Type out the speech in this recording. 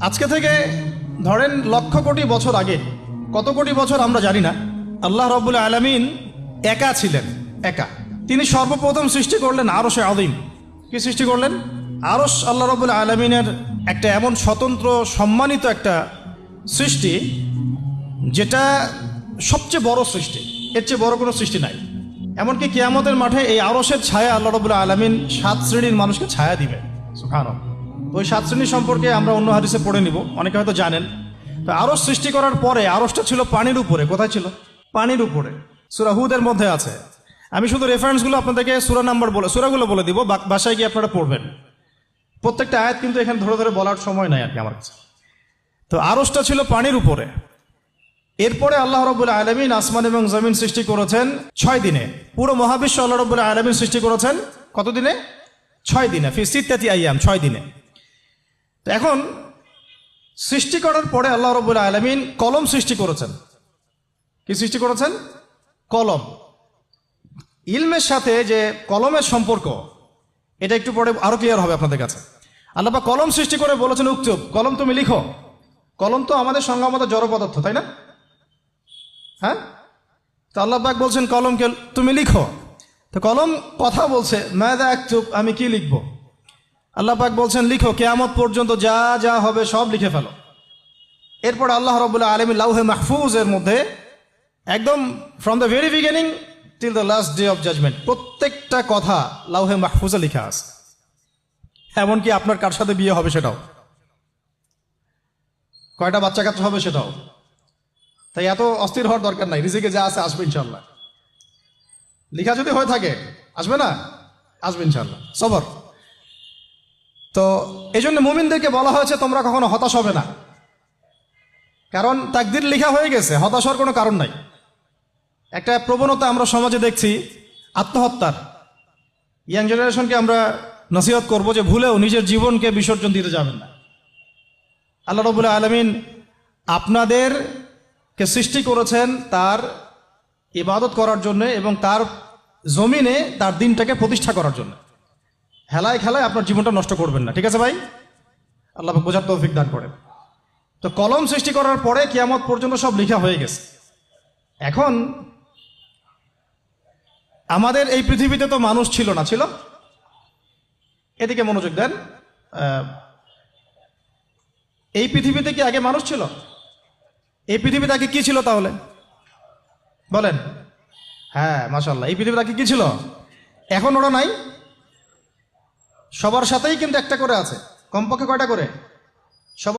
আজকে থেকে ধরেন লক্ষ কোটি বছর আগে, কত কোটি বছর আমরা জানি না, আল্লাহ রাব্বুল আলামিন একা ছিলেন। একা তিনি সর্বপ্রথম সৃষ্টি করলেন আরশে আযীম। কি সৃষ্টি করলেন? আরশ আল্লাহ রাব্বুল আলামিনের একটা এমন স্বতন্ত্র সম্মানিত একটা সৃষ্টি, যেটা সবচেয়ে বড় সৃষ্টি, এর চেয়ে বড় কোনো সৃষ্টি নাই। এমনকি কিয়ামতের মাঠে এই আরশের ছায়া আল্লাহ রাব্বুল আলামিন 7 শ্রেণীর মানুষকে ছায়া দিবে। সুবহানাল্লাহ। ওই 7 শ্রেণী সম্পর্কে আমরা অন্য হাদিসে পড়ে নিব, অনেকে হয়তো জানেন। তো আরশ সৃষ্টি করার পরে আরশটা ছিল পানির উপরে। কোথায় ছিল? পানির উপরে। সূরা হুদের মধ্যে আছে। আমি শুধু রেফারেন্সগুলো আপনাদেরকে সূরাগুলো বলে দিব, বাসায় গিয়ে আপনারা পড়বেন। প্রত্যেকটা আয়াত কিন্তু এখানে ধরে ধরে বলার সময় নাই আর কি আমার কাছে। তো আরশটা ছিল পানির উপরে। এরপরে আল্লাহ রাব্বুল আলামিন আসমান এবং জমিন সৃষ্টি করেছেন 6 দিনে। পুরো মহাবিশ্ব আল্লাহ রাব্বুল আলামিন সৃষ্টি করেছেন কত দিনে? 6 দিনে। ফি সিত্তাতি আইয়াম, 6 দিনে। তো এখন সৃষ্টি করার পরে আল্লাহ রাব্বুল আলামিন কলম সৃষ্টি করেছেন। কি সৃষ্টি করেছেন? কলম। ইলমের সাথে যে কলমের সম্পর্ক, এটা একটু পরে আরো ক্লিয়ার হবে আপনাদের কাছে। আল্লাহ পাক কলম সৃষ্টি করে বলেছেন, উক্তুব, কলম তুমি লিখো। কলম তো আমাদের সংজ্ঞা মতো জড় পদার্থ, তাই না? হ্যাঁ। তো আল্লাহ পাক বলছেন কলমকে তুমি লিখো। তো কলম কথা বলছে, মাযা আকতুব, আমি কি লিখব? আল্লাহ পাক বলছেন লিখো, কিয়ামত পর্যন্ত যা যা হবে সব লিখে ফেলো। এরপর আল্লাহ রাব্বুল আলামিন লাউহে মাহফুজের মধ্যে একদম from the very beginning till the last day of judgement প্রত্যেকটা কথা লাউহে মাহফুজে লেখা আছে। এমনকি আপনার কার সাথে বিয়ে হবে সেটাও, কয়টা বাচ্চা কাচ্চা হবে সেটাও। তাই এত অস্থির হওয়ার দরকার নাই, রিজিকে যা আছে আসবে ইনশাল্লাহ। লিখা যদি হয়ে থাকে আসবে না? আসবে ইনশাল্লাহ, সবর। তো এই জন্য মুমিনদেরকে বলা হয়েছে তোমরা কখনো হতাশ হবে না, কারণ তাকদির লেখা হয়ে গেছে, হতাশ হওয়ার কোনো কারণ নাই। একটা প্রবণতা আমরা সমাজে দেখছি আত্মহত্যার। ইয়াং জেনারেশনকে আমরা নসিহত করব যে ভুলেও নিজের জীবনকে বিসর্জন দিতে যাবেন না। আল্লাহ রাব্বুল আলামিন আপনাদেরকে সৃষ্টি করেছেন তার ইবাদত করার জন্য এবং তার জমিনে তার দিনটাকে প্রতিষ্ঠা করার জন্য। হেলায় খেলায় আপনার জীবনটা নষ্ট করবেন না, ঠিক আছে ভাই? আল্লাহ পাক বোঝার তৌফিক দান করেন। তো কলম সৃষ্টি করার পরে কিয়ামত পর্যন্ত সব লেখা হয়ে গেছে। এখন আমাদের এই পৃথিবীতে তো মানুষ ছিল না, ছিল? এদিকে মনোযোগ দেন। এই পৃথিবীতে কি আগে মানুষ ছিল? এই পৃথিবীতে আগে কি ছিল তাহলে বলেন? হ্যাঁ, মাশাআল্লাহ। এই পৃথিবীতে আগে কি ছিল? এখন ওরা নাই? সবার সাথেই কিন্তু একটা করে আছে, কমপক্ষে কয়টা করে?